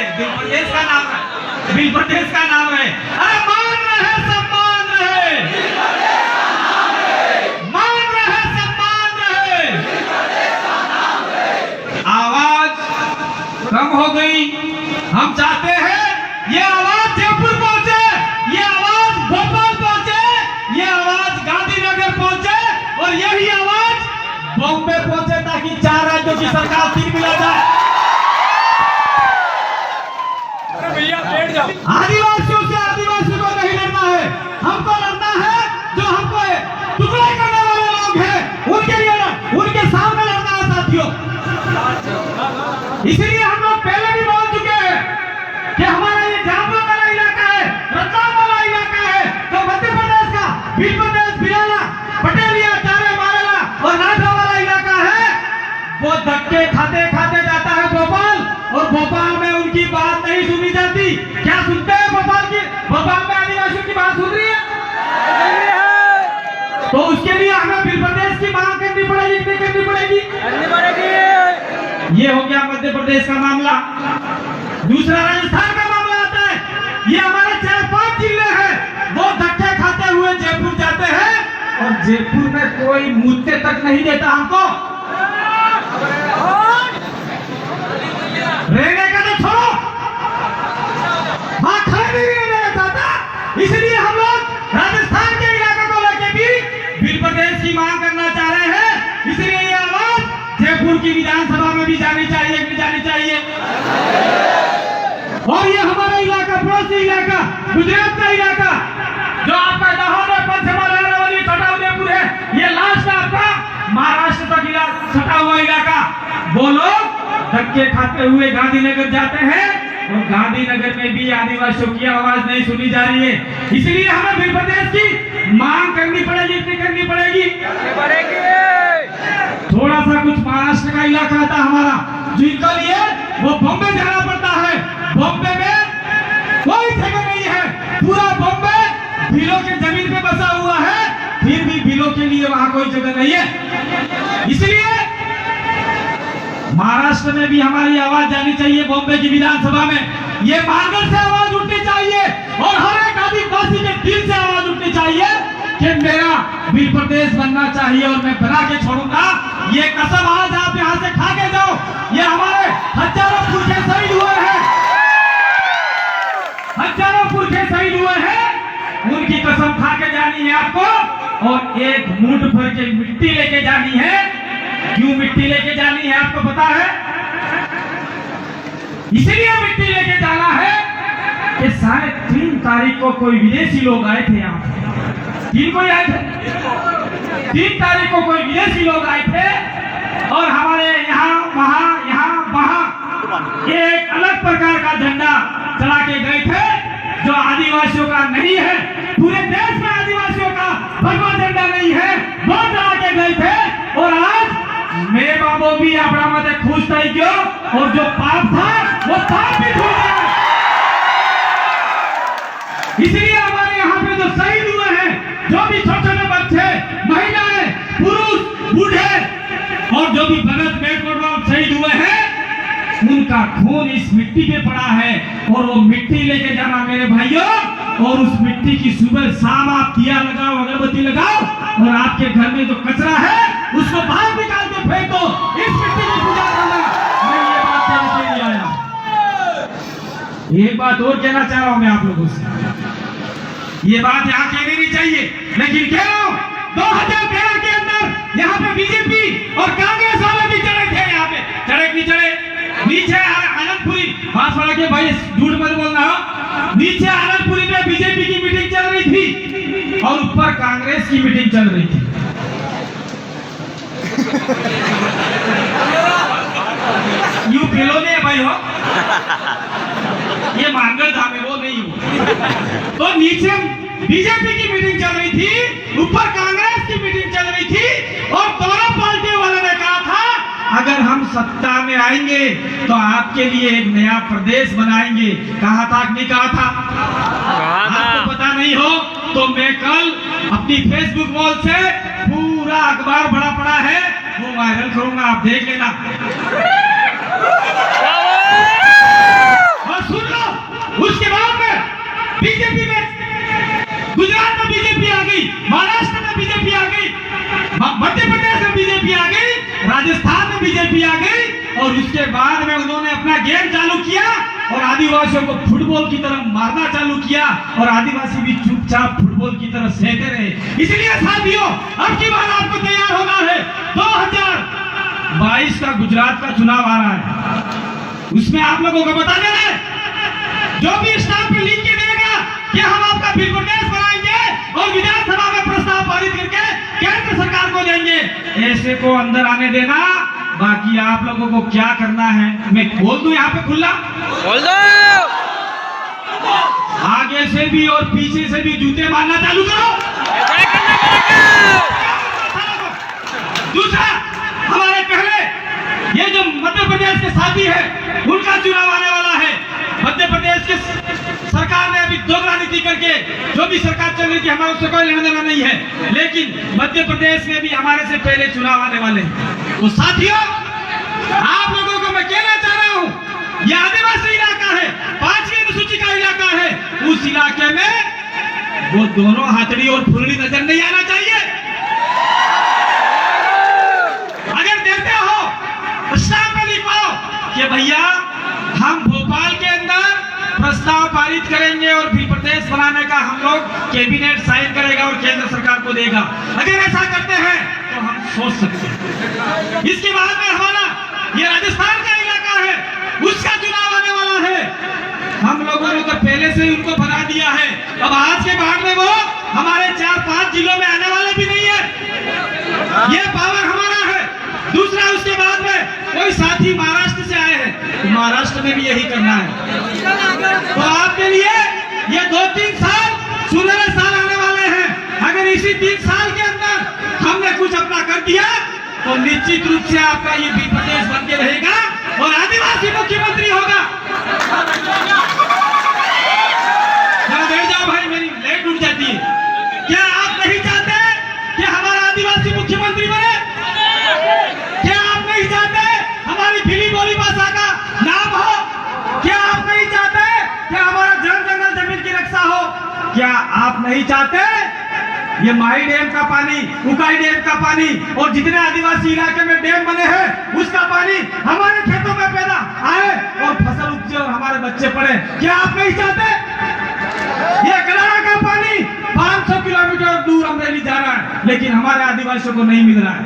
Bill प्रदेश का नाम है, बिल प्रदेश का नाम है। अरे मान रहे सब मान रहे, मान रहे सब मान रहे। आवाज कम हो गई। हम चाहते हैं ये आवाज जयपुर पहुंचे, ये आवाज भोपाल पहुंचे, ये आवाज गांधीनगर पहुंचे और यही आवाज बॉम्बे पहुंचे, ताकि 4 राज्यों की सरकार 3 मिला जाए। आदिवासियों से आदिवासियों को नहीं लड़ना है, हमको लड़ना है जो हमको टुकड़ा करने वाले लोग हैं, उनके लिए, उनके सामने लड़ना है साथियों। इसलिए हम लोग पहले भी बोल चुके हैं कि हमारा ये जामुन वाला इलाका है, रतलाम वाला इलाका है, तो मध्य प्रदेश का बिल प्रदेश, बिराला, पटेलिया, चारे मारेला और नाथा वाला इलाका है, वो धक्के खाते खाते जाता है भोपाल, और भोपाल में उनकी बात नहीं सुनी जाती। क्या सुनते हैं भोपाल की? भोपाल में आदिवासियों की बात सुन रही है? तो उसके लिए हमें बिल प्रदेश की मांग करनी पड़ेगी, नहीं करनी पड़ेगी? ये हो गया मध्य प्रदेश का मामला। दूसरा राजस्थान का मामला आता है। ये हमारे 4-5 जिले हैं, वो धक्के खाते हुए जयपुर जाते हैं और जयपुर में कोई मुद्दे तक नहीं देता हमको। रहने का तो छोड़ो, वहां खड़े नहीं रहना चाहता। इसलिए हम लोग राजस्थान के इलाके को लेकर भी बिल प्रदेश की मांग करना चाह रहे हैं। इसलिए ये आवाज जयपुर की विधानसभा में भी जानी चाहिए, भी जानी चाहिए। और ये हमारा इलाका, पड़ोसी इलाका, गुजरात का इलाका, जो आपका दाहोद, पंचमहल, अरावली, छोटाउदेपुर है, ये लास्ट आपका महाराष्ट्र तक सटा हुआ इलाका, वो लोग धक्के खाते हुए गांधीनगर जाते हैं और गांधीनगर में भी आदिवासियों की आवाज नहीं सुनी जा रही है। इसलिए हमें बिल प्रदेश की मांग करनी पड़ेगी, इतनी करनी पड़ेगी। थोड़ा सा कुछ महाराष्ट्र का इलाका था हमारा, जिनके लिए वो बॉम्बे जाना पड़ता है। बॉम्बे में कोई जगह नहीं है, पूरा बॉम्बे बिलों के जमीन पे बसा हुआ है, फिर भी बिलों के लिए वहां कोई जगह नहीं है। इसलिए महाराष्ट्र में भी हमारी आवाज जानी चाहिए, बॉम्बे की विधानसभा में। ये मार्गर से आवाज उठनी चाहिए और हर एक आदिवासी के दिल से आवाज उठनी चाहिए कि मेरा बिल प्रदेश बनना चाहिए और मैं बना के छोड़ूंगा। ये कसम आज आप यहाँ से खा के जाओ। ये हमारे हजारों पुरखे शहीद हुए हैं, हजारों पुरखे शहीद हुए हैं, उनकी कसम खा के जानी है आपको और एक मुठ भर के मिट्टी लेके जानी है। क्यों मिट्टी लेके जानी है आपको पता है? इसलिए मिट्टी लेके जाना है कि शायद 3 तारीख को कोई विदेशी लोग आए थे यहाँ। 3 को आए थे, 3 तारीख को कोई विदेशी लोग आए थे और हमारे यहाँ वहाँ एक अलग प्रकार का झंडा चला के गए थे जो आदिवासियों का नहीं है। पूरे देश में आदिवासियों का भगवा झंडा नहीं है, वो चला के गए थे। और आज मेरे बाबू भी अपना मत खुश था क्यों, और जो पाप था वो पाप भी छूट गया। इसलिए हमारे यहाँ पे जो शहीद हुए हैं, जो भी छोटे-छोटे बच्चे, महिलाएं, पुरुष, बूढ़े और जो भी भगत बेटकोट शहीद हुए हैं, उनका खून इस मिट्टी पे पड़ा है और वो मिट्टी लेके जाना मेरे भाइयों। और उस मिट्टी की सुबह शाम आप दिया लगाओ, अगरबत्ती लगाओ और आपके घर में जो कचरा है उसको बाहर निकाल के फेंक दो। इस मिट्टी की पूजा करना। मैं ये बात कहने के लिए आया। एक बात और कहना चाह रहा हूं मैं आप लोगों से, ये बात यहाँ कहनी नहीं चाहिए, लेकिन कह रहा हूं 2013 के अंदर यहाँ पे बीजेपी और कांग्रेस वाले भी चढ़े थे। यहाँ पे चढ़े नहीं चढ़े? नीचे आनंदपुरी, बांसवाड़ा के भाई झूठ मत बोलना, नीचे आनंदपुरी में बीजेपी की मीटिंग चल रही थी और ऊपर कांग्रेस की मीटिंग चल रही थी। यूं खिलौने भाई हो, ये मानगढ़ धाम है, वो नहीं हो। तो नीचे बीजेपी की मीटिंग चल रही थी, ऊपर कांग्रेस की मीटिंग चल रही थी और दोनों पार्टी वालों ने कहा था अगर हम सत्ता में आएंगे तो आपके लिए एक नया प्रदेश बनाएंगे। कहा था कि नहीं कहा था? आपको पता नहीं हो तो मैं कल अपनी फेसबुक वॉल से पूरा अखबार बड़ा पड़ा है वो वायरल करूंगा, आप देख लेना। और और उसके बाद में उन्होंने अपना गेम चालू किया और आदिवासियों को फुटबॉल की तरह मारना चालू किया और आदिवासी भी चुपचाप फुटबॉल की तरह सहते रहे। इसलिए साथियों, अब की बार आपको तैयार होना है। 2022 का गुजरात का चुनाव आ रहा है, उसमें आप लोगों को बता देना है, जो भी स्टाफ पे लिख के देगा कि हम आपका बिल प्रदेश बनाएंगे और विधानसभा में प्रस्ताव पारित करके केंद्र सरकार को देंगे, ऐसे को अंदर आने देना। बाकी आप लोगों को क्या करना है मैं बोल दूं यहाँ पे खुला, बोल दो। आगे से भी और पीछे से भी जूते मारना चालू करो। दूसरा, हमारे पहले ये जो मध्य प्रदेश के साथी है उनका चुनाव आने वाला है। मध्य प्रदेश के सरकार ने अभी दोगला नीति करके जो भी सरकार चल रही थी हमारा उससे कोई लेना देना नहीं है, लेकिन मध्य प्रदेश में भी हमारे से पहले चुनाव आने वाले हैं। तो साथियों, आप लोगों को मैं कहना चाह रहा हूं, यह आदिवासी इलाका है, 5वीं अनुसूची का इलाका है। उस इलाके में वो दोनों हाथड़ी और फुलड़ी नजर नहीं आना चाहिए। अगर देते हो प्रस्ताव में लिखवाओ कि भैया हम भोपाल के अंदर प्रस्ताव पारित करेंगे और भी प्रदेश बनाने का हम लोग कैबिनेट साइन करेगा और केंद्र सरकार को देगा। अगर ऐसा करते हैं तो हम सोच सकते हैं। इसके बाद में हमारा ये राजस्थान का इलाका है, उसका चुनाव आने वाला है। हम लोगों ने तो पहले से ही उनको बना दिया है। अब आज के बाद में वो हमारे 4-5 जिलों में आने वाले भी नहीं है। ये पावर हमारा है। दूसरा, उसके बाद में कोई साथी महाराष्ट्र से आए हैं, तो महाराष्ट्र में भी यही करना है। तो आपके लिए ये 2-3 साल सुनहरे साल आने वाले हैं। अगर इसी 3 साल के अंदर हमने कुछ अपना कर दिया तो निश्चित रूप से आपका ये भी प्रदेश बन के रहेगा और आदिवासी मुख्यमंत्री होगा। बैठ जाओ भाई, मेरी लाइट उठ जाती है। क्या आप नहीं चाहते कि हमारा आदिवासी मुख्यमंत्री बने? क्या आप नहीं चाहते हमारी भीली बोली भाषा का नाम हो? क्या आप नहीं चाहते कि हमारा जंगल जमीन की रक्षा हो? क्या आप नहीं चाहते ये माही डैम का पानी, उकाई डैम का पानी और जितने आदिवासी इलाके में डैम बने हैं उसका पानी हमारे खेतों में पैदा आए और फसल उपजे और हमारे बच्चे पढ़े? क्या आप नहीं चाहते? ये गलारा का पानी 500 किलोमीटर दूर अमरेली जा रहा है, लेकिन हमारे आदिवासियों को नहीं मिल रहा है।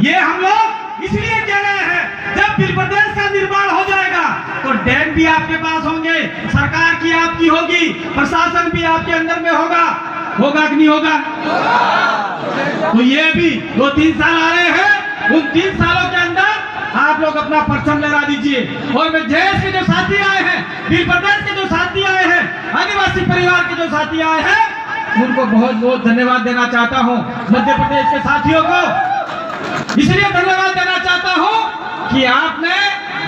ये हम लोग इसलिए कह रहे हैं, जब बिल प्रदेश का निर्माण हो जाएगा तो डैम भी आपके पास होंगे, सरकार की आपकी होगी, प्रशासन भी आपके अंदर में होगा कि नहीं होगा? तो ये भी 2-3 साल आ रहे हैं, उन 3 सालों के अंदर आप लोग अपना परचम लहरा दीजिए। और मैं देश के जो साथी आए हैं, बिल प्रदेश के जो साथी आए हैं, आदिवासी परिवार के जो साथी आए हैं, उनको बहुत बहुत धन्यवाद देना चाहता हूँ। मध्य प्रदेश के साथियों को इसलिए धन्यवाद देना चाहता हूँ कि आपने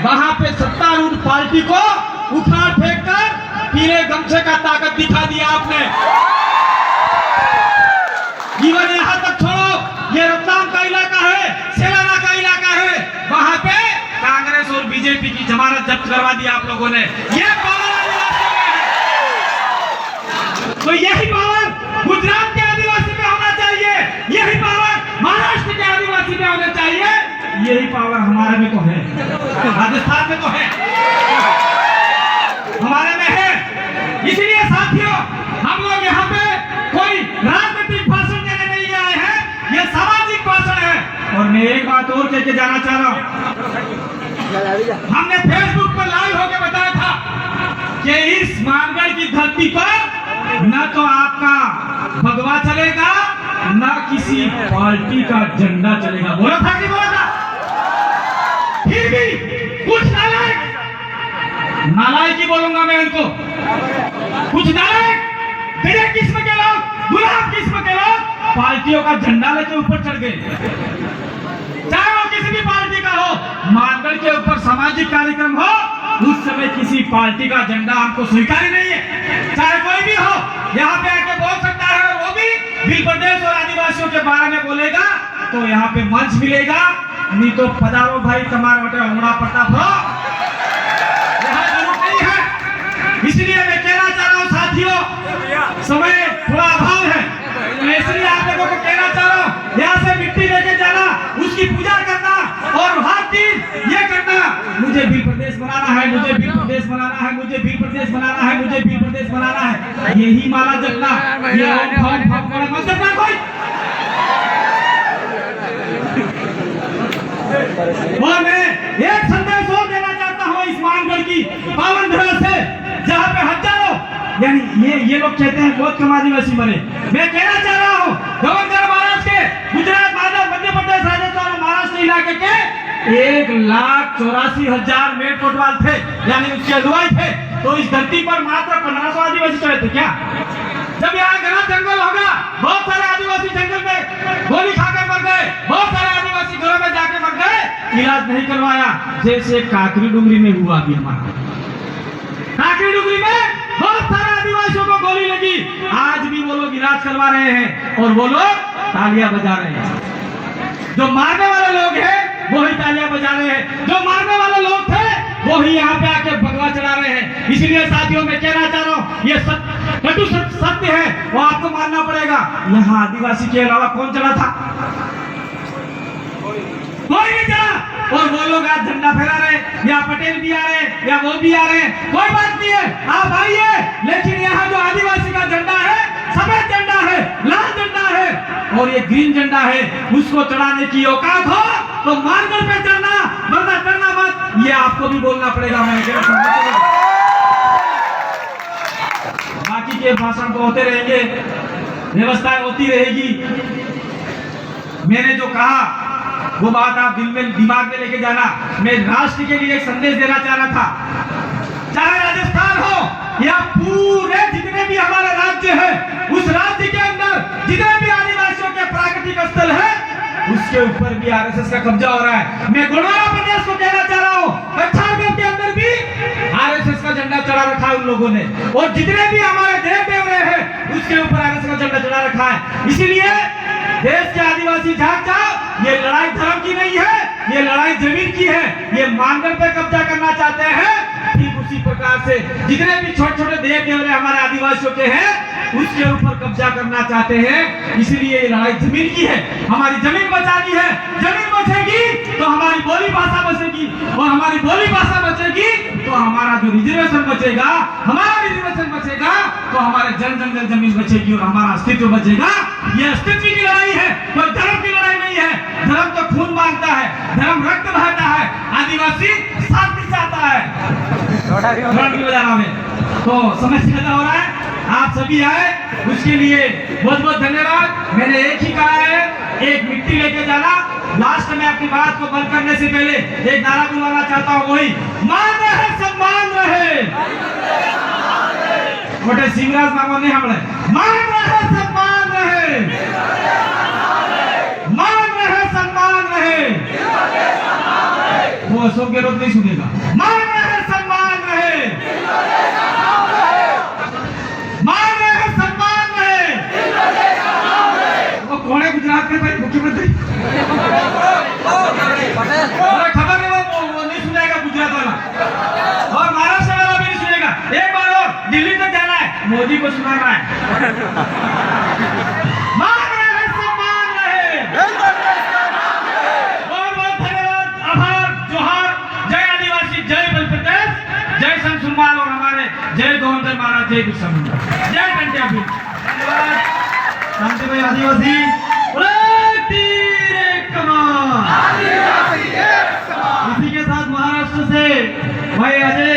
वहां पे सत्तारूढ़ पार्टी को उखाड़ फेंक कर पीले गमछे का ताकत दिखा दिया आपने। जीवन यहाँ तक छोड़ो, ये रतलाम का इलाका है, सेलाना का इलाका है, वहां पे कांग्रेस और बीजेपी की जमानत जब्त करवा दी आप लोगों ने। ये पावर आदिवासी में है। तो यही पावर गुजरात के आदिवासी में होना चाहिए, यही पावर महाराष्ट्र के आदिवासी में होना चाहिए, यही पावर हमारे में तो है, राजस्थान में तो है, हमारे में है। इसलिए साथियों, हम लोग यहाँ पे कोई राजनीतिक भाषण देने नहीं आए हैं, ये सामाजिक भाषण है। और मैं एक बात और कह के जाना चाह रहा हूँ, हमने फेसबुक पर लाइव होकर बताया था कि इस मानगढ़ की धरती पर न तो आपका भगवा चलेगा, न किसी पार्टी का झंडा चलेगा। बोला था कि बोला था? फिर भी कुछ नालायक ही बोलूंगा मैं इनको, कुछ नालायक गधे किस्म के लोग, गुलाब किस्म के लोग पार्टियों का झंडा लेके ऊपर चढ़ गए, चाहे वो किसी भी पार्टी का हो। मानगढ़ के ऊपर सामाजिक कार्यक्रम हो, उस समय किसी पार्टी का झंडा हमको स्वीकार नहीं है, चाहे कोई भी हो। यहाँ पे आके बोल सकता है और वो भी बिल प्रदेश और आदिवासियों के बारे में बोलेगा तो यहाँ पे मंच मिलेगा, नहीं तो पधारो भाई तुम्हारे बटे होना प्रताप हो, यहाँ जरूर नहीं है। इसलिए मैं कहना चाह रहा हूँ साथियों, समय थोड़ा अभाव है, मैं इसलिए आप लोगों को कहना चाह रहा हूँ, यहाँ से मिट्टी लेके जाना, उसकी पूजा करना और हर दिन ये करना मुझे भी प्रदेश बनाना है, मुझे भी प्रदेश बनाना है, मुझे भी प्रदेश बनाना है, मुझे भी प्रदेश बनाना है, यही माला जपना, ये मत जपना कोई। और मैं एक संदेश और देना चाहता हूँ इस मानगढ़ की पावन धरा से, जहाँ पे हजारों यानी ये लोग कहते हैं बहुत कम आदिवासी मरे। मैं कहना चाह रहा हूँ गवर्नर महाराष्ट्र के, गुजरात, मध्य प्रदेश, राजस्थान और महाराष्ट्र इलाके के 1,84,000 मेड़ कोटवाल थे, यानी उसके अगुवाई थे। तो इस धरती पर मात्र 1500 आदिवासी चले थे क्या? जब यहाँ घना जंगल होगा, बहुत सारे आदिवासी जंगल में गोली खाकर मर गए, बहुत सारे आदिवासी घरों में जाके मर गए, इलाज नहीं करवाया, जैसे काकरी डुंगरी में हुआ भी हमारा। काकरी डुंगरी में बहुत सारे आदिवासियों को गोली लगी, आज भी वो लोग इलाज करवा रहे हैं और वो लोग तालियां बजा रहे हैं। जो मारने वाले लोग हैं वो ही तालियां बजा रहे हैं, जो मारने वाले लोग थे वो ही यहाँ पे आके भगवा चढ़ा रहे हैं। इसलिए साथियों मैं कहना चाह रहा हूँ, ये कटु सत्य है, वो आपको मानना पड़ेगा। यहाँ आदिवासी के अलावा कौन चला था? कोई नहीं चला। और वो लोग आज झंडा फहरा रहे, या पटेल भी आ रहे हैं, या वो भी आ रहे हैं, कोई बात नहीं है, आप आइए। लेकिन यहाँ जो आदिवासी का झंडा है, सफेद झंडा है, लाल झंडा है और ये ग्रीन झंडा है, उसको चढ़ाने की औकात हो तो मानगढ़ पे चढ़ना, वरना करना मत। ये आपको भी बोलना पड़ेगा। मैं बाकी के भाषण तो होते रहेंगे, व्यवस्थाएं होती रहेगी। मैंने जो कहा वो बात आप दिल में, दिमाग में लेके जाना। मैं राष्ट्र के लिए एक संदेश देना चाह रहा था। चाहे राजस्थान हो या पूरे जितने भी हमारे राज्य है, उस राज्य के अंदर जितने भी आदिवासियों के प्राकृतिक स्थल है, उसके ऊपर भी आरएसएस का कब्जा हो रहा है। मैं गोंडवाना प्रदेश को कहना चाह रहा हूँ, पच्छाड़गढ़ के अंदर भी आरएसएस का झंडा चढ़ा रखा है उन लोगों ने, और जितने भी हमारे देव देवरे हैं उसके ऊपर आरएसएस का झंडा चढ़ा रखा है। इसीलिए देश के आदिवासी जाग जाओ, ये लड़ाई धर्म की नहीं है, ये लड़ाई जमीन की है। ये मानगढ़ पे कब्जा करना चाहते हैं, ठीक उसी प्रकार से जितने भी छोटे छोटे देव देवरे हमारे आदिवासियों के हैं उसके ऊपर कब्जा करना चाहते हैं। इसलिए ये लड़ाई जमीन की है, हमारी जमीन बचानी है। जमीन बचेगी तो हमारी बोली भाषा बचेगी, और हमारी बोली भाषा बचेगी तो हमारा जो रिजर्वेशन बचेगा, हमारा रिजर्वेशन बचेगा तो हमारे जन जन जमीन बचेगी और हमारा अस्तित्व बचेगा। ये अस्तित्व की लड़ाई है, कोई धर्म की लड़ाई नहीं है। धर्म तो खून मांगता है, धर्म रक्त बहाता है, आदिवासी शांति चाहता है। तो समझ ज्यादा हो रहा है, आप सभी आए उसके लिए बहुत बहुत धन्यवाद। मैंने एक ही कहा है, एक मिट्टी लेके जाना। लास्ट में अपनी बात को बंद करने से पहले एक नारा बुलवाना चाहता हूँ, वही मान रहे सम्मान रहे। मोटे सिंगराज मांगो नहीं हमने, मान रहे सम्मान रहे, मान रहे सम्मान रहे। वो अशोक गहलोत नहीं सुनेगा। मान रहे सम्मान रहे, मान रहे सम्मान रहे। वो कौन है गुजरात के भाई मुख्यमंत्री? खबर है, वो नहीं सुनेगा गुजरात वाला, और महाराष्ट्र वाला भी नहीं सुनेगा। एक बार और दिल्ली तक जाना है, मोदी को सुनाना है। मान रहे सम्मान रहे। बहुत बहुत धन्यवाद, आभार, जोहार, जय आदिवासी, जय बल प्रदेश, जय संत सुरमाल और हमारे जय गवर्नर महाराज, जय बिरसा मुंडा, जय टंटिया भी। शांति भाई आदिवासी इसी के साथ महाराष्ट्र से भाई अजय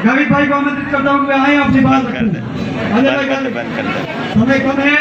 गावित भाई को आमंत्रित करता हूँ, आए अपनी बात रखूं। अजय भाई समय कम है।